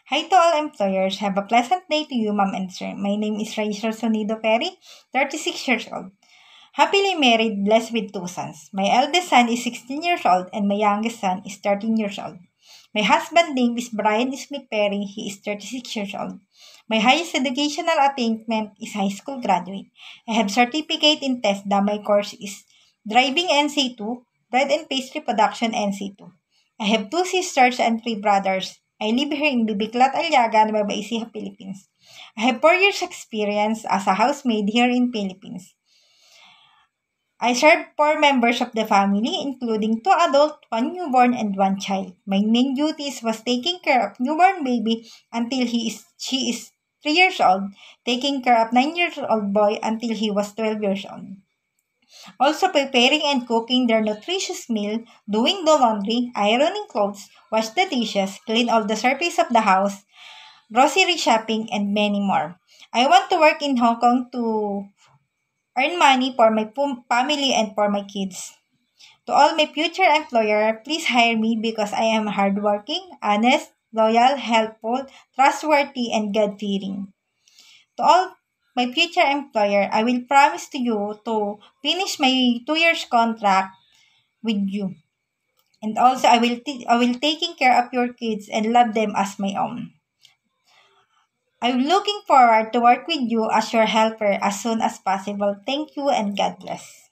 Hi to all employers. Have a pleasant day to you, ma'am and sir. My name is Rachel Sonido Perry, 36 years old. Happily married, blessed with two sons. My eldest son is 16 years old and my youngest son is 13 years old. My husband name is Brian Smith Perry. He is 36 years old. My highest educational attainment is high school graduate. I have certificate in TESDA. My course is Driving NC2, Bread and Pastry Production NC2. I have two sisters and three brothers. I live here in Bibiclat, Aliaga, Nueva Ecija, Philippines. I have 4 years experience as a housemaid here in Philippines. I serve four members of the family, including two adults, one newborn, and one child. My main duties was taking care of newborn baby until she is 3 years old, taking care of 9 years old boy until he was 12 years old. Also preparing and cooking their nutritious meal, doing the laundry, ironing clothes, wash the dishes, clean all the surface of the house, grocery shopping, and many more. I want to work in Hong Kong to earn money for my family and for my kids. To all my future employer, please hire me because I am hardworking, honest, loyal, helpful, trustworthy, and God-fearing. To all my future employer, I will promise to you to finish my 2 years contract with you. And also, I will taking care of your kids and love them as my own. I'm looking forward to work with you as your helper as soon as possible. Thank you and God bless.